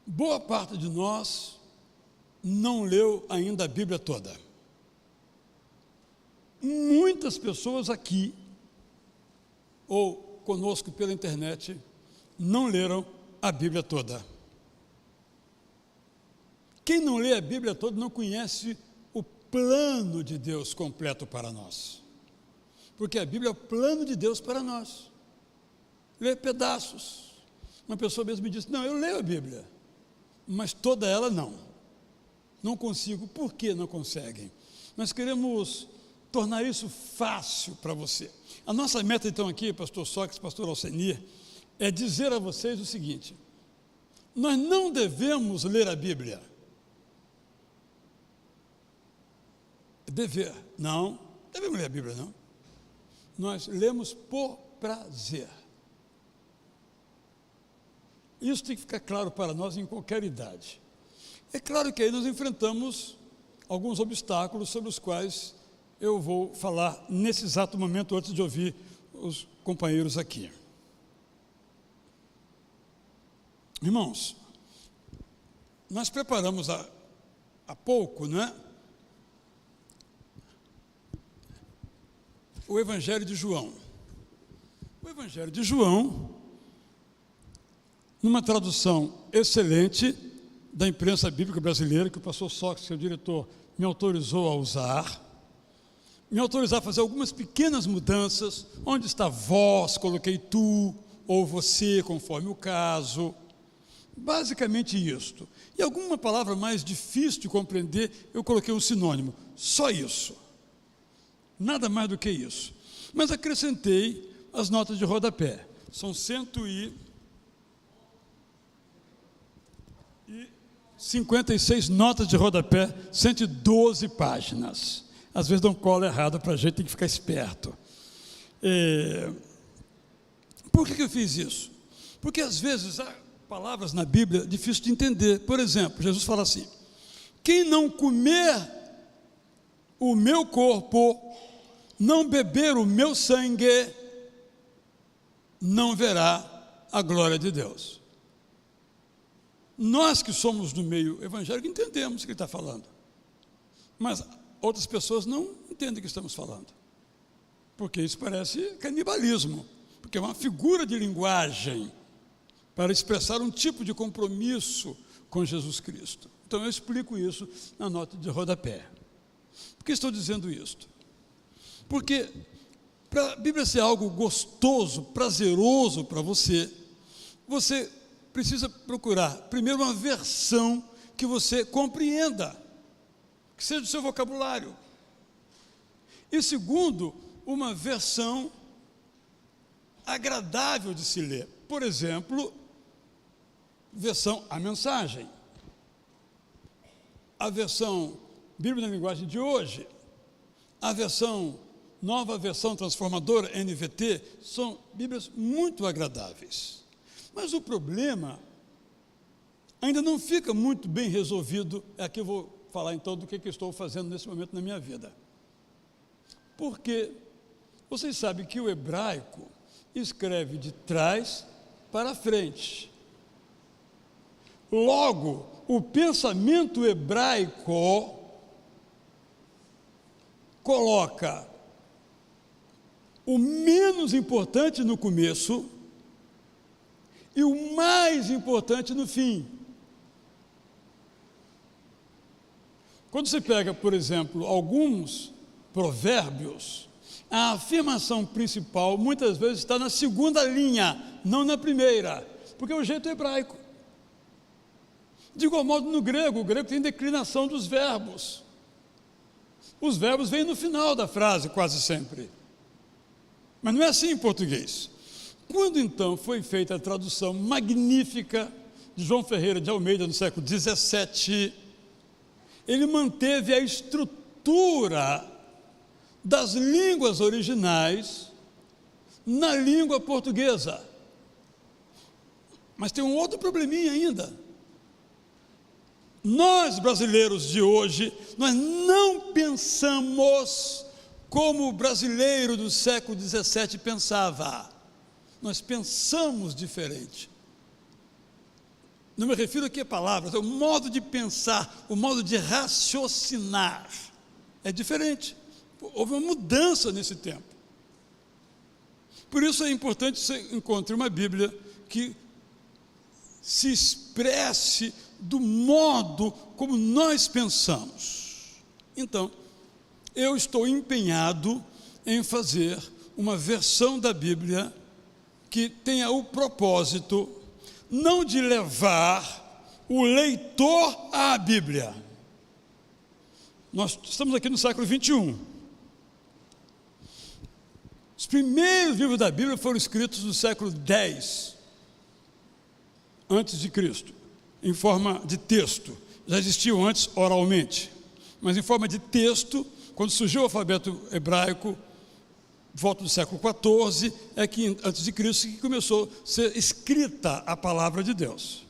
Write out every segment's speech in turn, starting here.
Boa parte de nós não leu ainda a Bíblia toda. Muitas pessoas aqui, ou conosco pela internet, não leram a Bíblia toda. Quem não lê a Bíblia toda não conhece o plano de Deus completo para nós. Porque a Bíblia é o plano de Deus para nós. Lê pedaços. Uma pessoa mesmo me disse, não, eu leio a Bíblia, mas toda ela não. Não consigo. Por que não conseguem? Nós queremos tornar isso fácil para você. A nossa meta então aqui, pastor Sócrates, pastor Alcenir, é dizer a vocês o seguinte: nós não devemos ler a Bíblia. Dever, não devemos ler a Bíblia, não. Nós lemos por prazer. Isso tem que ficar claro para nós em qualquer idade. É claro que aí nós enfrentamos alguns obstáculos sobre os quais eu vou falar nesse exato momento, antes de ouvir os companheiros aqui. Irmãos, nós preparamos há pouco, não é? O Evangelho de João. O Evangelho de João, numa tradução excelente da imprensa bíblica brasileira, que o pastor Sócrates, que é o diretor, me autorizou a usar, me autorizar a fazer algumas pequenas mudanças, onde está vós, coloquei tu, ou você, conforme o caso, basicamente isto. E alguma palavra mais difícil de compreender, eu coloquei um sinônimo, só isso. Nada mais do que isso. Mas acrescentei as notas de rodapé. São 156 notas de rodapé, 112 páginas. Às vezes dão cola errada para a gente, tem que ficar esperto. Por que eu fiz isso? Porque às vezes há palavras na Bíblia difíceis de entender. Por exemplo, Jesus fala assim: quem não comer o meu corpo, não beber o meu sangue, não verá a glória de Deus. Nós que somos do meio evangélico entendemos o que ele está falando, mas outras pessoas não entendem o que estamos falando, porque isso parece canibalismo, porque é uma figura de linguagem para expressar um tipo de compromisso com Jesus Cristo. Então eu explico isso na nota de rodapé. Por que estou dizendo isto? Porque para a Bíblia ser algo gostoso, prazeroso para você, você precisa procurar, primeiro, uma versão que você compreenda, que seja do seu vocabulário. E segundo, uma versão agradável de se ler. Por exemplo, a mensagem. A versão Bíblia na linguagem de hoje, a nova versão transformadora, NVT, são Bíblias muito agradáveis. Mas o problema ainda não fica muito bem resolvido. Aqui eu vou falar então do que eu estou fazendo nesse momento na minha vida. Porque vocês sabem que o hebraico escreve de trás para frente. Logo, o pensamento hebraico coloca o menos importante no começo e o mais importante no fim. Quando você pega, por exemplo, alguns provérbios, a afirmação principal muitas vezes está na segunda linha, não na primeira, porque é o jeito hebraico. De igual modo no grego, o grego tem declinação dos verbos. Os verbos vêm no final da frase, quase sempre. Mas não é assim em português. Quando então foi feita a tradução magnífica de João Ferreira de Almeida no século XVII, ele manteve a estrutura das línguas originais na língua portuguesa. Mas tem um outro probleminha ainda. Nós, brasileiros de hoje, nós não pensamos como o brasileiro do século XVII pensava. Nós pensamos diferente. Não me refiro aqui a palavras, é o modo de pensar, o modo de raciocinar. É diferente. Houve uma mudança nesse tempo. Por isso é importante que você encontre uma Bíblia que se expresse do modo como nós pensamos. Então, eu estou empenhado em fazer uma versão da Bíblia que tenha o propósito não de levar o leitor à Bíblia. Nós estamos aqui no século 21. Os primeiros livros da Bíblia foram escritos no século 10 antes de Cristo, em forma de texto. Já existiam antes oralmente, mas em forma de texto, quando surgiu o alfabeto hebraico, volta do século 14, é que antes de Cristo que começou a ser escrita a palavra de Deus.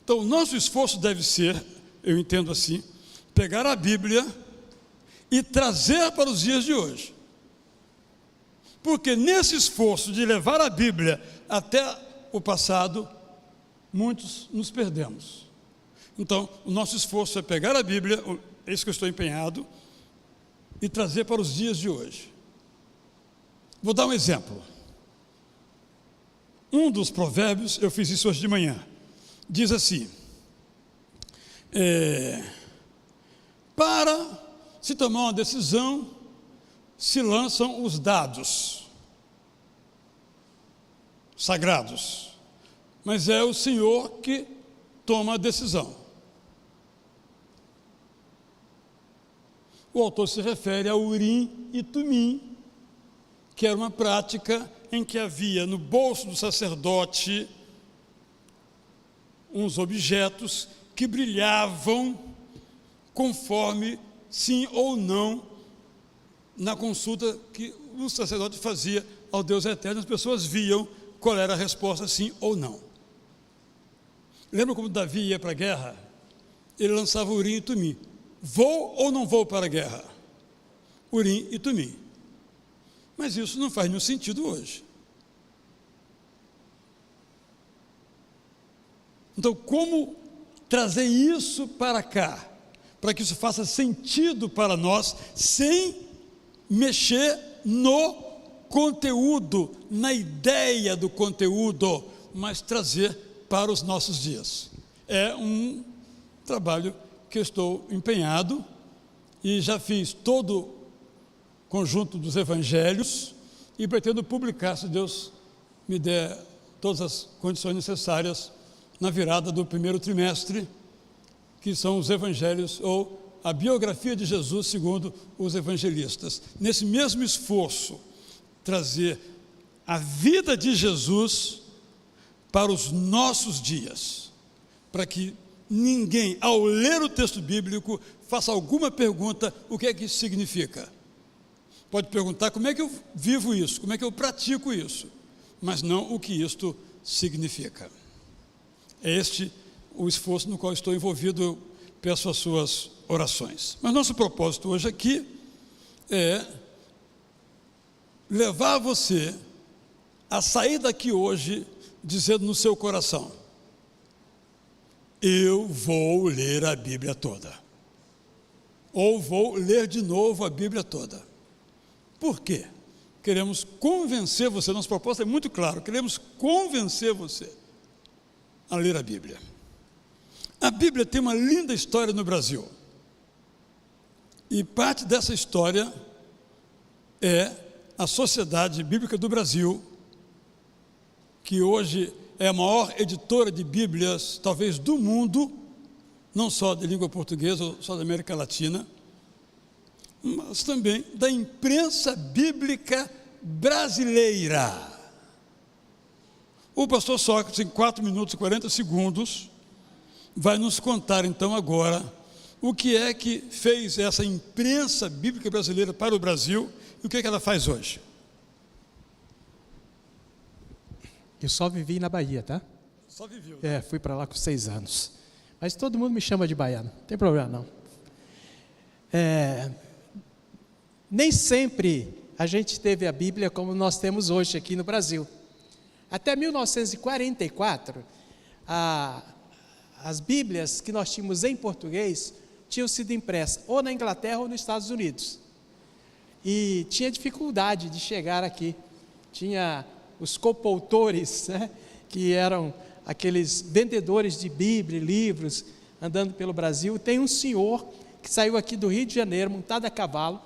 Então, o nosso esforço deve ser, eu entendo assim, pegar a Bíblia e trazer para os dias de hoje. Porque nesse esforço de levar a Bíblia até o passado, muitos nos perdemos. Então, o nosso esforço é pegar a Bíblia, é isso que eu estou empenhado, e trazer para os dias de hoje. Vou dar um exemplo. Um dos provérbios, eu fiz isso hoje de manhã, diz assim: para se tomar uma decisão, se lançam os dados sagrados, mas é o Senhor que toma a decisão. O autor se refere a Urim e Tumim, que era uma prática em que havia no bolso do sacerdote uns objetos que brilhavam conforme sim ou não na consulta que o sacerdote fazia ao Deus eterno. As pessoas viam qual era a resposta, sim ou não. Lembra como Davi ia para a guerra? Ele lançava Urim e Tumim. Vou ou não vou para a guerra? Urim e Tumim. Mas isso não faz nenhum sentido hoje. Então, como trazer isso para cá, para que isso faça sentido para nós, sem mexer no conteúdo, na ideia do conteúdo, mas trazer para os nossos dias? É um trabalho que eu estou empenhado e já fiz todo o conjunto dos evangelhos e pretendo publicar, se Deus me der todas as condições necessárias, na virada do primeiro trimestre, que são os evangelhos ou a biografia de Jesus segundo os evangelistas. Nesse mesmo esforço, trazer a vida de Jesus para os nossos dias, para que ninguém, ao ler o texto bíblico, faça alguma pergunta: o que é que isso significa? Pode perguntar como é que eu vivo isso, como é que eu pratico isso, mas não o que isto significa. É este o esforço no qual estou envolvido. Eu peço as suas orações. Mas nosso propósito hoje aqui é levar você a sair daqui hoje dizendo no seu coração: eu vou ler a Bíblia toda, ou vou ler de novo a Bíblia toda. Por quê? Queremos convencer você, nossa proposta é muito clara, queremos convencer você a ler a Bíblia. A Bíblia tem uma linda história no Brasil, e parte dessa história é a Sociedade Bíblica do Brasil, que hoje é a maior editora de Bíblias, talvez do mundo, não só de língua portuguesa ou só da América Latina, mas também da imprensa bíblica brasileira. O pastor Sócrates, em 4 minutos e 40 segundos, vai nos contar então agora o que é que fez essa imprensa bíblica brasileira para o Brasil e o que é que ela faz hoje. Eu só vivi na Bahia, tá? Só viveu. Fui para lá com 6 anos. Mas todo mundo me chama de baiano, não tem problema não. Nem sempre a gente teve a Bíblia como nós temos hoje aqui no Brasil. Até 1944, as Bíblias que nós tínhamos em português tinham sido impressas ou na Inglaterra ou nos Estados Unidos. E tinha dificuldade de chegar aqui. Tinha os copoutores, né, que eram aqueles vendedores de Bíblia e livros, andando pelo Brasil. Tem um senhor que saiu aqui do Rio de Janeiro, montado a cavalo,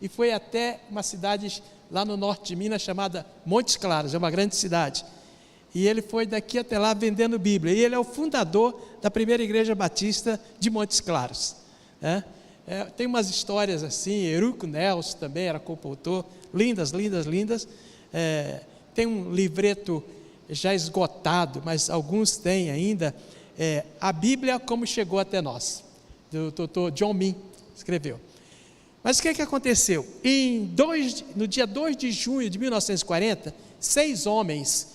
e foi até uma cidade lá no norte de Minas, chamada Montes Claros, é uma grande cidade. E ele foi daqui até lá vendendo Bíblia. E ele é o fundador da primeira igreja batista de Montes Claros. Tem umas histórias assim, Eurico Nelson também era compositor, lindas, lindas, lindas. Tem um livreto já esgotado, mas alguns têm ainda, A Bíblia Como Chegou Até Nós, do Dr. John Min, escreveu. Mas o que aconteceu? No dia 2 de junho de 1940, 6 homens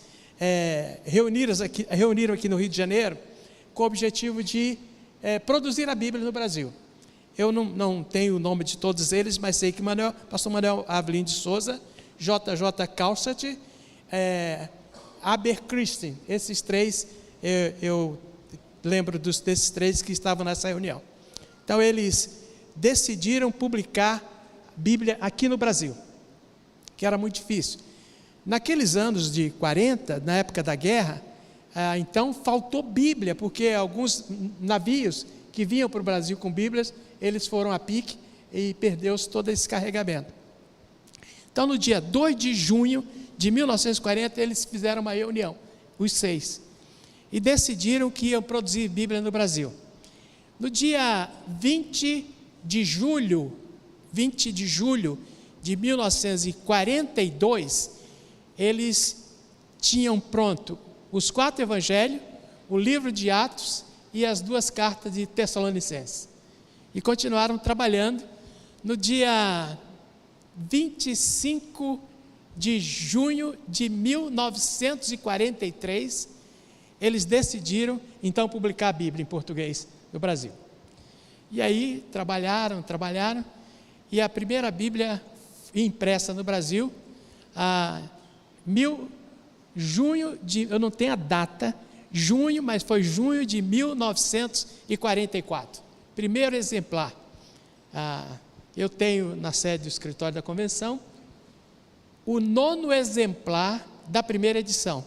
reuniram aqui no Rio de Janeiro com o objetivo de produzir a Bíblia no Brasil. Eu não tenho o nome de todos eles, mas sei que pastor Manuel Avelino de Souza, J.J. Calçat, Abercrombie, esses 3, eu lembro desses 3 que estavam nessa reunião. Então eles decidiram publicar a Bíblia aqui no Brasil, que era muito difícil. Naqueles anos de 40, na época da guerra, então faltou Bíblia, porque alguns navios que vinham para o Brasil com Bíblias, eles foram a pique e perdeu-se todo esse carregamento. Então, no dia 2 de junho de 1940, eles fizeram uma reunião, os 6, e decidiram que iam produzir Bíblia no Brasil. No dia 20 de julho de 1942, eles tinham pronto os 4 evangelhos, o livro de Atos e as 2 cartas de Tessalonicenses. E continuaram trabalhando. No dia 25 de junho de 1943, eles decidiram então publicar a Bíblia em português no Brasil. E aí trabalharam, e a primeira Bíblia impressa no Brasil, eu não tenho a data, mas foi junho de 1944, primeiro exemplar. Eu tenho na sede do escritório da convenção o 9º exemplar da primeira edição,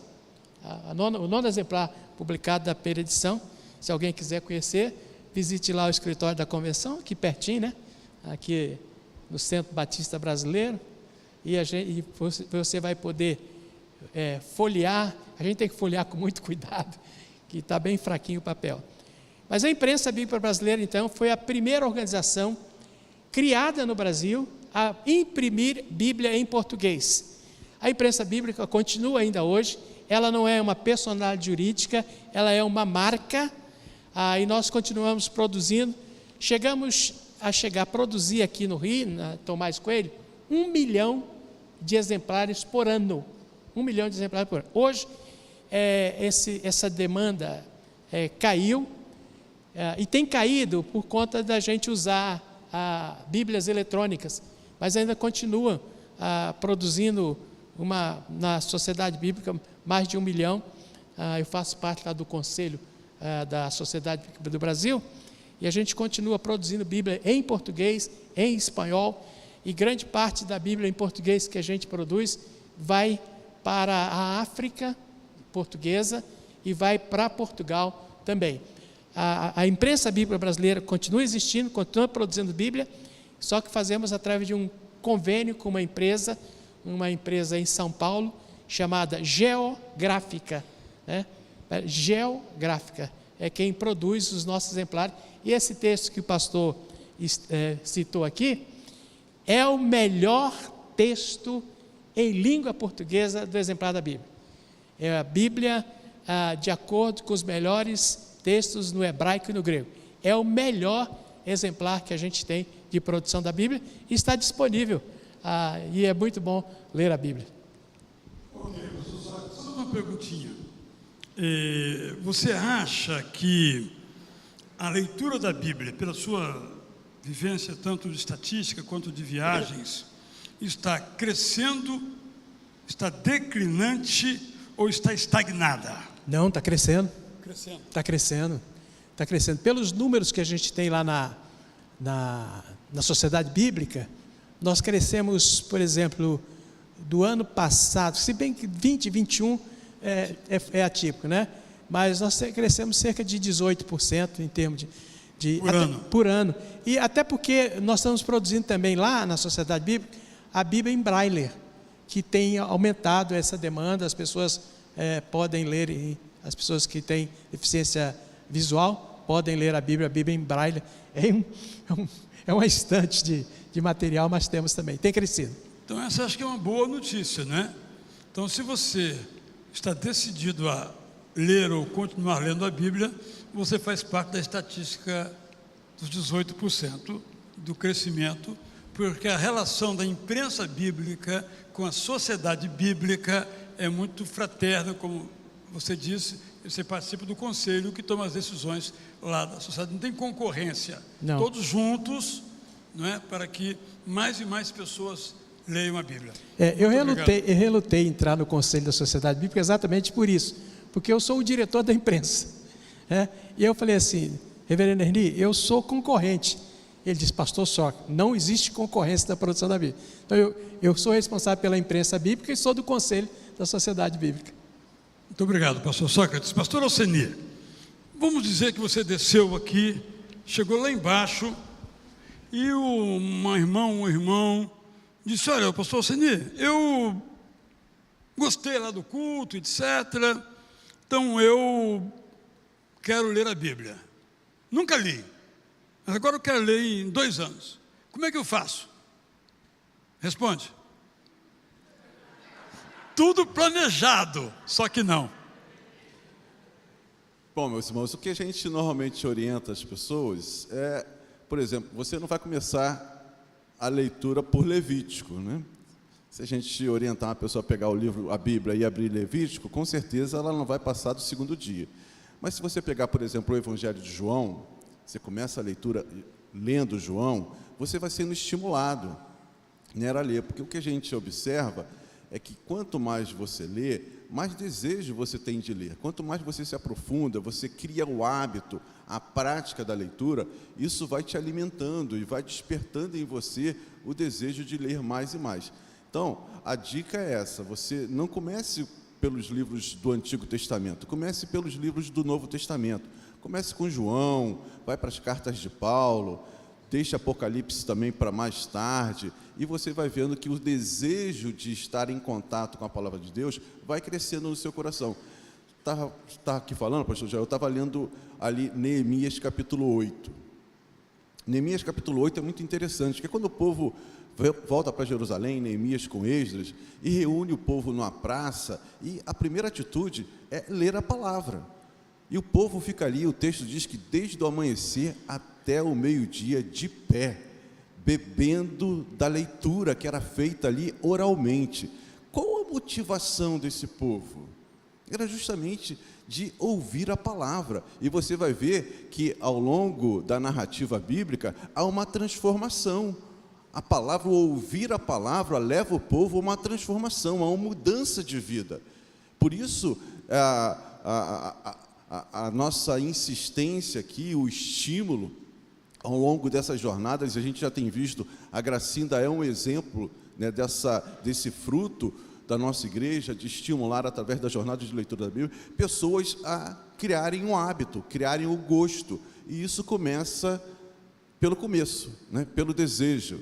o 9º exemplar publicado da primeira edição. Se alguém quiser conhecer, visite lá o escritório da convenção, aqui pertinho, né? Aqui no Centro Batista Brasileiro, e você vai poder folhear. A gente tem que folhear com muito cuidado, que está bem fraquinho o papel. Mas a imprensa bíblica brasileira, então, foi a primeira organização criada no Brasil a imprimir Bíblia em português. A imprensa bíblica continua ainda hoje, ela não é uma personalidade jurídica, ela é uma marca, e nós continuamos produzindo. Chegamos a produzir aqui no Rio, na Tomás Coelho, 1 milhão de exemplares por ano. 1 milhão de exemplares por ano. Hoje, essa demanda caiu, e tem caído por conta da gente usar Bíblias eletrônicas, mas ainda continua produzindo na Sociedade Bíblica mais de 1 milhão. Eu faço parte lá do Conselho da Sociedade Bíblica do Brasil, e a gente continua produzindo Bíblia em português, em espanhol, e grande parte da Bíblia em português que a gente produz vai para a África portuguesa e vai para Portugal também. A imprensa bíblica brasileira continua existindo, continua produzindo Bíblia, só que fazemos através de um convênio com uma empresa em São Paulo, chamada Geográfica, né? Geográfica é quem produz os nossos exemplares. E esse texto que o pastor citou aqui é o melhor texto em língua portuguesa do exemplar da Bíblia. É a Bíblia de acordo com os melhores textos no hebraico e no grego. É o melhor exemplar que a gente tem de produção da Bíblia, e está disponível, e é muito bom ler a Bíblia. Ok, só uma perguntinha. Você acha que a leitura da Bíblia, pela sua vivência tanto de estatística quanto de viagens, está crescendo, está declinante ou está estagnada? Não, está crescendo. Crescendo. Está crescendo. Está crescendo. Pelos números que a gente tem lá na Sociedade Bíblica, nós crescemos, por exemplo, do ano passado, se bem que 2021 é atípico, né? Mas nós crescemos cerca de 18% em termos por ano. E até porque nós estamos produzindo também lá na Sociedade Bíblica a Bíblia em Braille, que tem aumentado essa demanda. As pessoas podem ler, as pessoas que têm deficiência visual podem ler a Bíblia em Braille. É uma estante de material, mas temos também, tem crescido. Então essa acho que é uma boa notícia, né? Então se você está decidido a ler ou continuar lendo a Bíblia, você faz parte da estatística dos 18% do crescimento, porque a relação da imprensa bíblica com a sociedade bíblica é muito fraterna, como você disse. Você participa do conselho que toma as decisões lá da sociedade. Não tem concorrência. Não. Todos juntos, não é? Para que mais e mais pessoas leiam a Bíblia. Eu relutei em entrar no conselho da Sociedade Bíblica exatamente por isso, porque eu sou o diretor da imprensa. E eu falei assim, reverendo Ernie, eu sou concorrente. Ele disse, pastor Sócrates, não existe concorrência da produção da Bíblia. Então eu sou responsável pela imprensa bíblica e sou do conselho da Sociedade Bíblica. Muito obrigado, pastor Sócrates. Pastor Alcenir, vamos dizer que você desceu aqui, chegou lá embaixo e um irmão disse, olha, pastor Alcenir, eu gostei lá do culto, etc., então eu quero ler a Bíblia. Nunca li, mas agora eu quero ler em 2 anos. Como é que eu faço? Responde. Tudo planejado, só que não. Bom, meus irmãos, o que a gente normalmente orienta as pessoas é, por exemplo, você não vai começar a leitura por Levítico, né? Se a gente orientar uma pessoa a pegar o livro, a Bíblia e abrir Levítico, com certeza ela não vai passar do 2º dia. Mas se você pegar, por exemplo, o Evangelho de João, você começa a leitura lendo João, você vai sendo estimulado, né, a ler, porque o que a gente observa é que quanto mais você lê, mais desejo você tem de ler. Quanto mais você se aprofunda, você cria o hábito, a prática da leitura, isso vai te alimentando e vai despertando em você o desejo de ler mais e mais. Então, a dica é essa, você não comece pelos livros do Antigo Testamento, comece pelos livros do Novo Testamento. Comece com João, vai para as cartas de Paulo, deixe Apocalipse também para mais tarde, e você vai vendo que o desejo de estar em contato com a palavra de Deus vai crescendo no seu coração. Estava aqui falando, pastor Jair, eu estava lendo ali Neemias capítulo 8. Neemias capítulo 8 é muito interessante, porque quando o povo volta para Jerusalém, Neemias com Esdras, e reúne o povo numa praça, e a primeira atitude é ler a palavra. E o povo fica ali, o texto diz que desde o amanhecer até o meio-dia, de pé, bebendo da leitura que era feita ali oralmente. Qual a motivação desse povo? Era justamente de ouvir a palavra. E você vai ver que ao longo da narrativa bíblica há uma transformação. A palavra, ouvir a palavra, leva o povo a uma transformação, a uma mudança de vida. Por isso, a nossa insistência aqui, o estímulo, ao longo dessas jornadas, a gente já tem visto, a Gracinda é um exemplo, né, desse fruto da nossa igreja, de estimular através das jornadas de leitura da Bíblia, pessoas a criarem um hábito, criarem o gosto, e isso começa pelo começo, né, pelo desejo,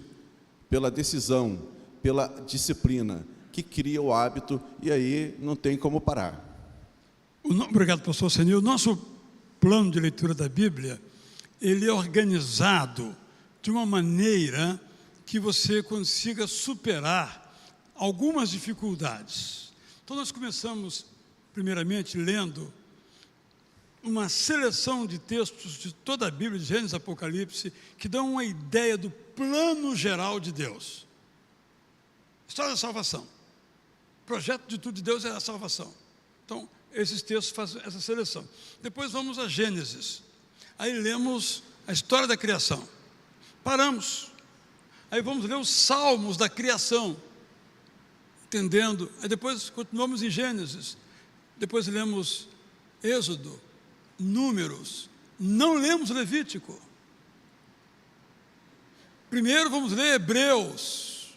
pela decisão, pela disciplina, que cria o hábito, e aí não tem como parar. Obrigado, pastor Senil. O nosso plano de leitura da Bíblia, ele é organizado de uma maneira que você consiga superar algumas dificuldades. Então nós começamos, primeiramente, lendo uma seleção de textos de toda a Bíblia, de Gênesis e Apocalipse, que dão uma ideia do plano geral de Deus. História da salvação. O projeto de tudo de Deus é a salvação. Então, esses textos fazem essa seleção. Depois vamos a Gênesis. Aí lemos a história da criação. Paramos. Aí vamos ler os salmos da criação. Entendendo. Aí depois continuamos em Gênesis. depois lemos Êxodo, Números, não lemos Levítico. Primeiro vamos ler Hebreus,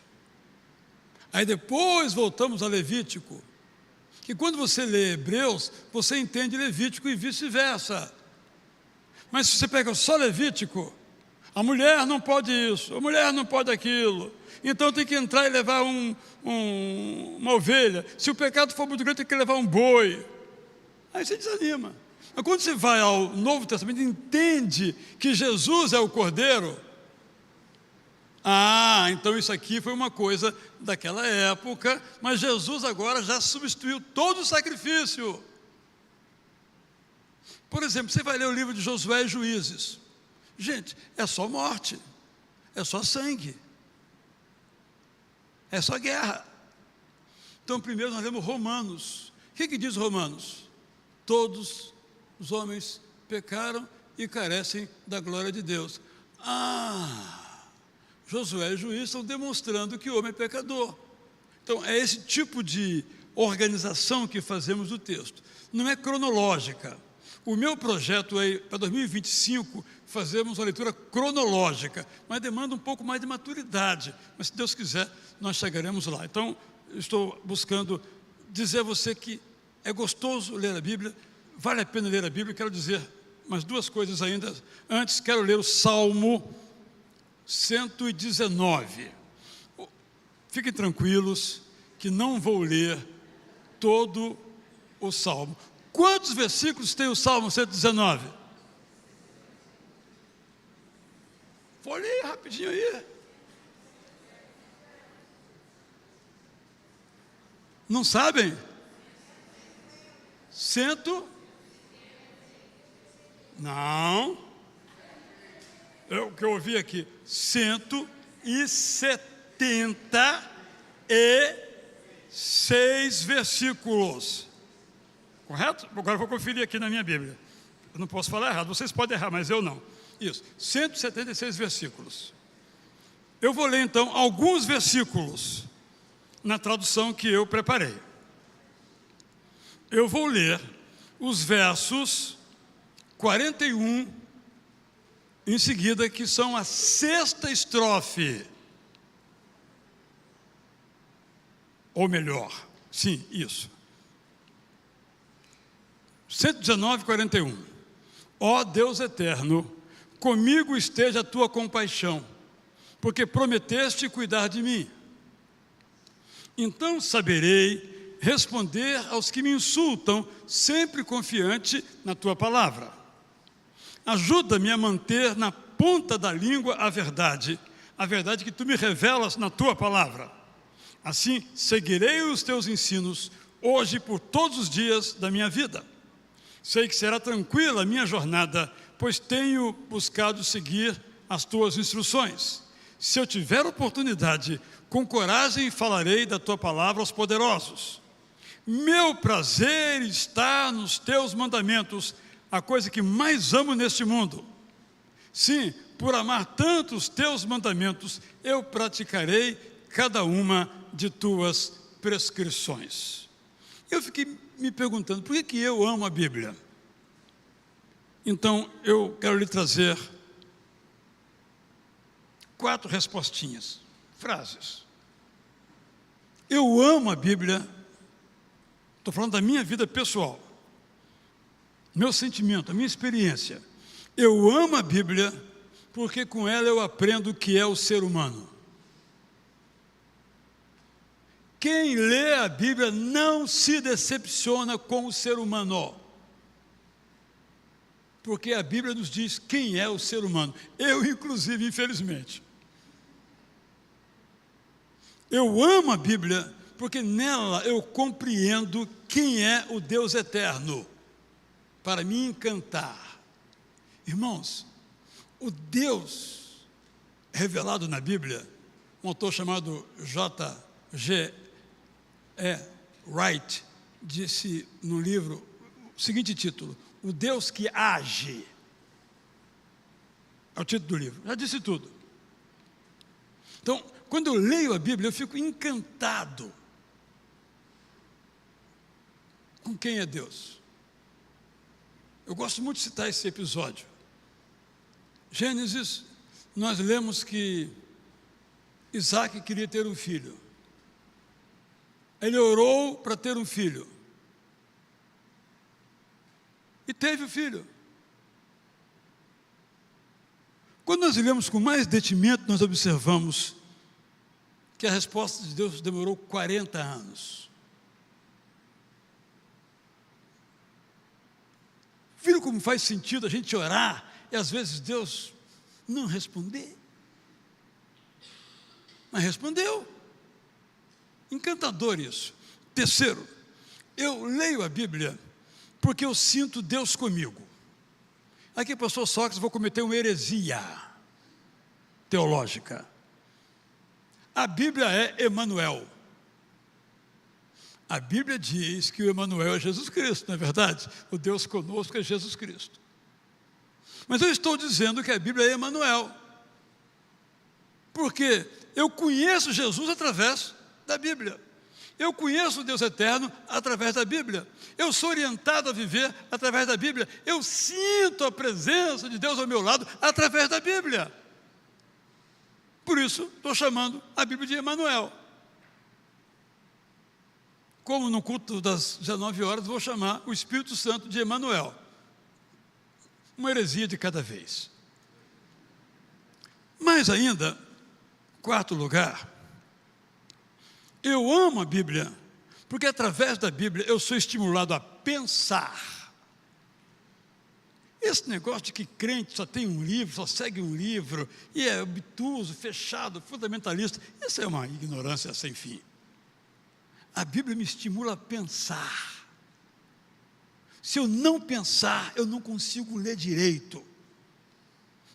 aí depois voltamos a Levítico. Que quando você lê Hebreus, você entende Levítico e vice-versa. Mas se você pega só Levítico, a mulher não pode isso, a mulher não pode aquilo, então tem que entrar e levar uma ovelha. Se o pecado for muito grande, tem que levar um boi. Aí você desanima. Mas quando você vai ao Novo Testamento, entende que Jesus é o Cordeiro. Então isso aqui foi uma coisa daquela época, mas Jesus agora já substituiu todo o sacrifício. Por exemplo, você vai ler o livro de Josué e Juízes. Gente, é só morte, é só sangue, é só guerra. Então primeiro nós lemos Romanos. O que diz Romanos? Todos os homens pecaram e carecem da glória de Deus. Josué e Juízes estão demonstrando que o homem é pecador. Então, é esse tipo de organização que fazemos do texto. Não é cronológica. O meu projeto é, para 2025, fazermos uma leitura cronológica, mas demanda um pouco mais de maturidade. Mas, se Deus quiser, nós chegaremos lá. Então, estou buscando dizer a você que é gostoso ler a Bíblia, vale a pena ler a Bíblia. Quero dizer mais duas coisas ainda. Antes, quero ler o Salmo 119. Fiquem tranquilos que não vou ler todo o Salmo. Quantos versículos tem o Salmo 119? Vou ler rapidinho aí. Não sabem? Não. O que eu ouvi aqui, 176 versículos. Correto? Agora eu vou conferir aqui na minha Bíblia. Eu não posso falar errado, vocês podem errar, mas eu não. Isso, 176 versículos. Eu vou ler então alguns versículos na tradução que eu preparei. Eu vou ler os versos 41 em seguida, que são a sexta estrofe. Ou melhor, sim, isso. 119, 41. Ó Deus eterno, comigo esteja a tua compaixão, porque prometeste cuidar de mim. Então saberei responder aos que me insultam, sempre confiante na tua palavra. Ajuda-me a manter na ponta da língua a verdade que tu me revelas na tua palavra. Assim, seguirei os teus ensinos hoje por todos os dias da minha vida. Sei que será tranquila a minha jornada, pois tenho buscado seguir as tuas instruções. Se eu tiver oportunidade, com coragem falarei da tua palavra aos poderosos. Meu prazer está nos teus mandamentos, a coisa que mais amo neste mundo. Sim, por amar tanto os teus mandamentos, eu praticarei cada uma de tuas prescrições. Eu fiquei me perguntando, por que eu amo a Bíblia? Então, eu quero lhe trazer 4 respostinhas, frases. Eu amo a Bíblia, estou falando da minha vida pessoal, meu sentimento, a minha experiência. Eu amo a Bíblia porque com ela eu aprendo o que é o ser humano. Quem lê a Bíblia não se decepciona com o ser humano, porque a Bíblia nos diz quem é o ser humano. Eu, inclusive, infelizmente. Eu amo a Bíblia porque nela eu compreendo quem é o Deus eterno, para me encantar. Irmãos, o Deus revelado na Bíblia, um autor chamado J.G. Wright disse no livro o seguinte título: O Deus que age. É o título do livro, já disse tudo. Então, quando eu leio a Bíblia, eu fico encantado com quem é Deus. Eu gosto muito de citar esse episódio. Gênesis, nós lemos que Isaac queria ter um filho. Ele orou para ter um filho. E teve o filho. Quando nós lemos com mais detimento, nós observamos que a resposta de Deus demorou 40 anos. Viram como faz sentido a gente orar e às vezes Deus não responder? Mas respondeu. Encantador isso. Terceiro, eu leio a Bíblia porque eu sinto Deus comigo. Aqui, pastor Sócrates, vou cometer uma heresia teológica. A Bíblia é Emanuel. A Bíblia diz que o Emanuel é Jesus Cristo, não é verdade? O Deus conosco é Jesus Cristo. Mas eu estou dizendo que a Bíblia é Emanuel, porque eu conheço Jesus através da Bíblia. Eu conheço o Deus eterno através da Bíblia. Eu sou orientado a viver através da Bíblia. Eu sinto a presença de Deus ao meu lado através da Bíblia. Por isso, estou chamando a Bíblia de Emanuel. Como no culto das 19 horas, vou chamar o Espírito Santo de Emanuel. Uma heresia de cada vez. Mais ainda, quarto lugar, eu amo a Bíblia, porque através da Bíblia eu sou estimulado a pensar. Esse negócio de que crente só tem um livro, só segue um livro, e é obtuso, fechado, fundamentalista, isso é uma ignorância sem fim. A Bíblia me estimula a pensar. Se eu não pensar, eu não consigo ler direito,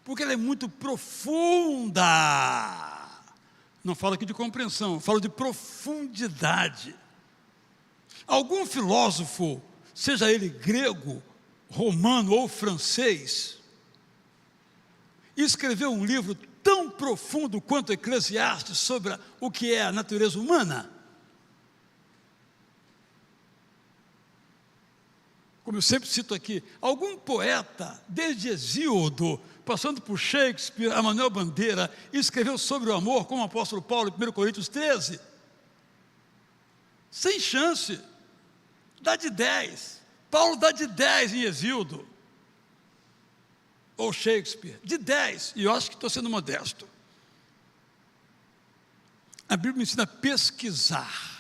porque ela é muito profunda. Não falo aqui de compreensão, falo de profundidade. Algum filósofo, seja ele grego, romano ou francês, escreveu um livro tão profundo quanto Eclesiastes sobre o que é a natureza humana. Como eu sempre cito aqui, algum poeta, desde Hesíodo, passando por Shakespeare, Manuel Bandeira, escreveu sobre o amor, como o apóstolo Paulo em 1 Coríntios 13? Sem chance. Dá de 10. Paulo dá de 10 em Hesíodo. Ou Shakespeare, de 10. E eu acho que estou sendo modesto. A Bíblia me ensina a pesquisar.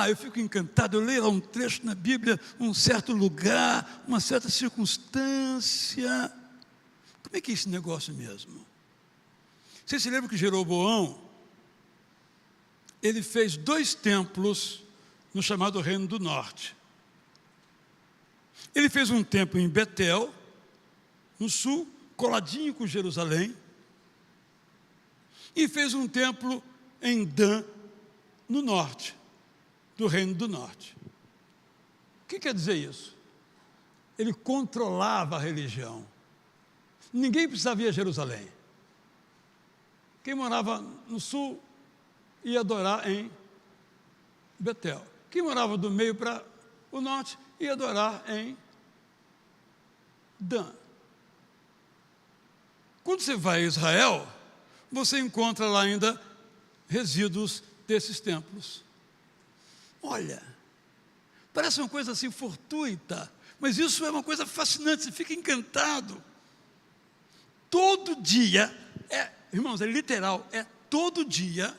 Eu fico encantado, eu leio lá um trecho na Bíblia, um certo lugar, uma certa circunstância. Como é que é esse negócio mesmo? Você se lembra que Jeroboão, ele fez 2 templos no chamado Reino do Norte. Ele fez um templo em Betel, no sul, coladinho com Jerusalém, e fez um templo em Dan, no norte, do Reino do Norte. O que quer dizer isso? Ele controlava a religião. Ninguém precisava ir a Jerusalém. Quem morava no sul ia adorar em Betel. Quem morava do meio para o norte ia adorar em Dan. Quando você vai a Israel, você encontra lá ainda resíduos desses templos. Olha, parece uma coisa assim fortuita, mas isso é uma coisa fascinante, você fica encantado. Todo dia, irmãos, é literal, todo dia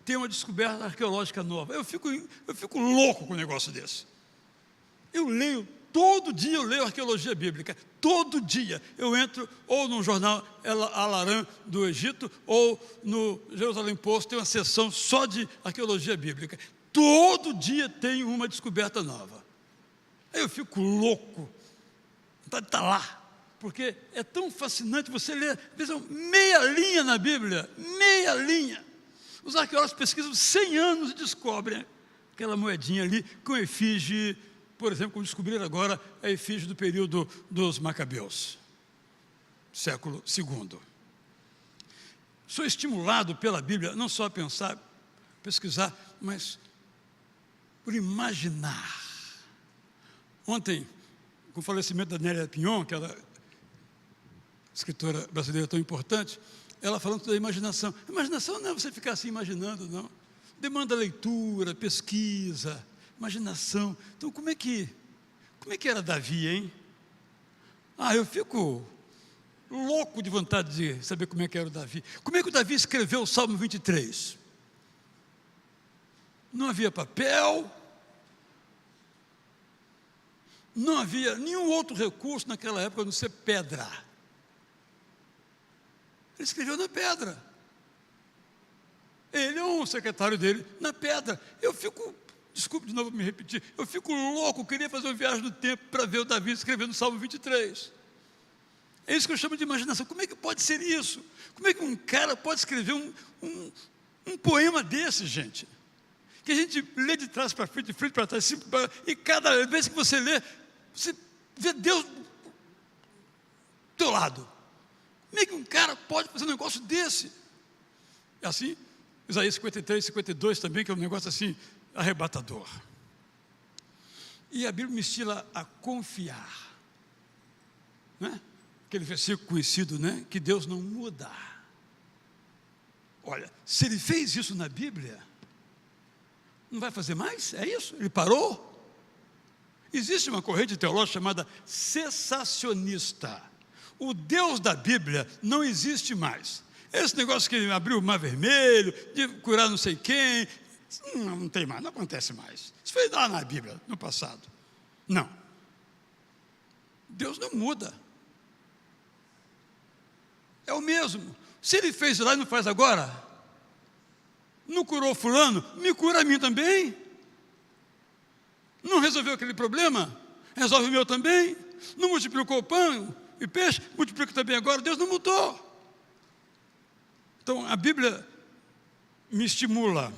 tem uma descoberta arqueológica nova. Eu fico louco com um negócio desse. Todo dia eu leio arqueologia bíblica, todo dia eu entro ou no jornal Al-Aram do Egito, ou no Jerusalém Post, tem uma seção só de arqueologia bíblica. Todo dia tem uma descoberta nova. Aí eu fico louco, vontade de estar lá, porque é tão fascinante você ler, às vezes, meia linha na Bíblia, meia linha. Os arqueólogos pesquisam 100 anos e descobrem aquela moedinha ali com efígie, por exemplo, como descobriram agora a efígie do período dos Macabeus, século II. Sou estimulado pela Bíblia, não só a pensar, pesquisar, mas por imaginar. Ontem, com o falecimento da Nélia Pinhon, que era escritora brasileira tão importante, ela falando da imaginação. Imaginação não é você ficar assim imaginando, não. Demanda leitura, pesquisa, imaginação. Então, como é que era Davi, hein? Eu fico louco de vontade de saber como é que era o Davi. Como é que o Davi escreveu o Salmo 23? Não havia papel, não havia nenhum outro recurso naquela época a não ser pedra. Ele escreveu na pedra. Ele é um secretário dele na pedra. Eu fico, desculpe de novo me repetir, eu fico louco, queria fazer uma viagem no tempo para ver o Davi escrevendo o Salmo 23. É isso que eu chamo de imaginação. Como é que pode ser isso? Como é que um cara pode escrever um poema desse, gente? Que a gente lê de trás para frente, de frente para trás, e cada vez que você lê, você vê Deus do teu lado. Como é que um cara pode fazer um negócio desse? É assim, Isaías 53, 52 também, que é um negócio assim, arrebatador. E a Bíblia me instila a confiar, né? Aquele versículo conhecido, né? Que Deus não muda. Olha, se Ele fez isso na Bíblia, não vai fazer mais? É isso? Ele parou? Existe uma corrente teológica chamada cessacionista. O Deus da Bíblia não existe mais. Esse negócio que abriu o Mar Vermelho, de curar não sei quem, não tem mais, não acontece mais. Isso foi lá na Bíblia, no passado. Não. Deus não muda. É o mesmo. Se Ele fez lá e não faz agora, não curou fulano, me cura a mim também. Não resolveu aquele problema, resolve o meu também. Não multiplicou o pão e peixe, multiplica também agora. Deus não mudou. Então, a Bíblia me estimula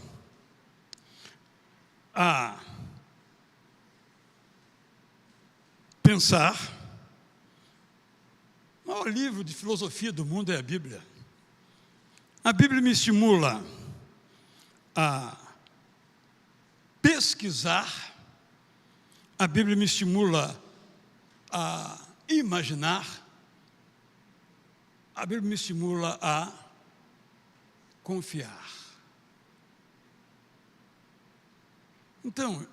a pensar. O maior livro de filosofia do mundo é a Bíblia. A Bíblia me estimula a pesquisar. A Bíblia me estimula a imaginar. A Bíblia me estimula a confiar. Então,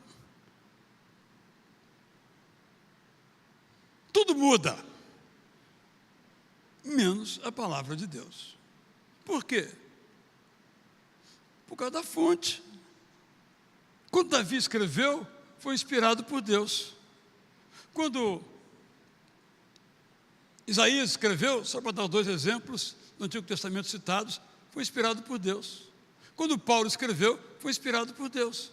tudo muda, menos a palavra de Deus. Por quê? Por causa da fonte. Quando Davi escreveu, foi inspirado por Deus. Quando Isaías escreveu, só para dar 2 exemplos do Antigo Testamento citados, foi inspirado por Deus. Quando Paulo escreveu, foi inspirado por Deus.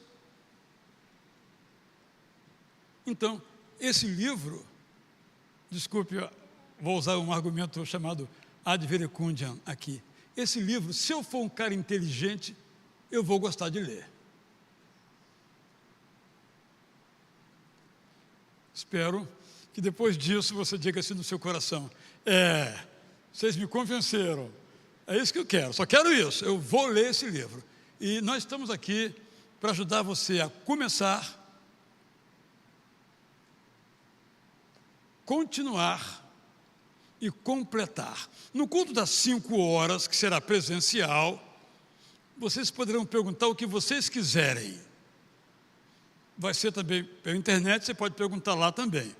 Então, esse livro, desculpe, vou usar um argumento chamado ad verecundiam aqui. Esse livro, se eu for um cara inteligente, eu vou gostar de ler. Espero que depois disso você diga assim no seu coração: vocês me convenceram, é isso que eu quero, só quero isso, eu vou ler esse livro. E nós estamos aqui para ajudar você a começar, continuar e completar. No culto das 5 horas, que será presencial, vocês poderão perguntar o que vocês quiserem. Vai ser também pela internet, você pode perguntar lá também.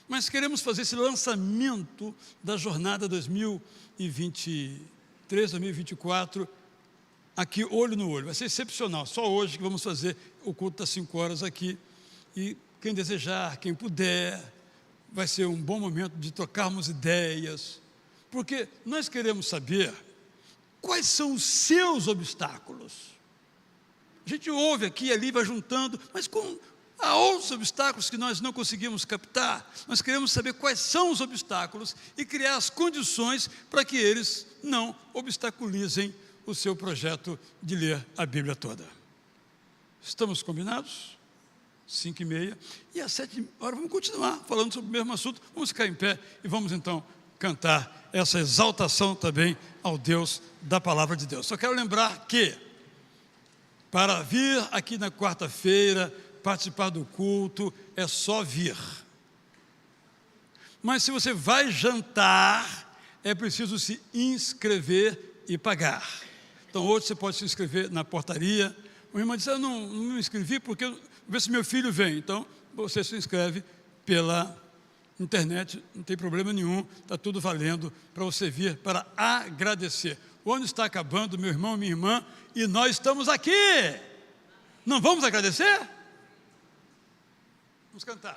Mas queremos fazer esse lançamento da jornada 2023, 2024, aqui olho no olho. Vai ser excepcional, só hoje que vamos fazer o culto das 5 horas aqui. E quem desejar, quem puder, vai ser um bom momento de trocarmos ideias, porque nós queremos saber quais são os seus obstáculos. A gente ouve aqui e ali, vai juntando, mas há outros obstáculos que nós não conseguimos captar. Nós queremos saber quais são os obstáculos e criar as condições para que eles não obstaculizem o seu projeto de ler a Bíblia toda. Estamos combinados? 5h30. E às 7h vamos continuar falando sobre o mesmo assunto. Vamos ficar em pé e vamos então cantar essa exaltação também ao Deus da Palavra de Deus. Só quero lembrar que, para vir aqui na quarta-feira, participar do culto, é só vir. Mas se você vai jantar, é preciso se inscrever e pagar. Então, hoje você pode se inscrever na portaria. O irmão disse, eu não me inscrevi porque ver se meu filho vem. Então, você se inscreve pela internet, não tem problema nenhum, está tudo valendo para você vir para agradecer. O ano está acabando, meu irmão, minha irmã, e nós estamos aqui. Não vamos agradecer? Vamos cantar.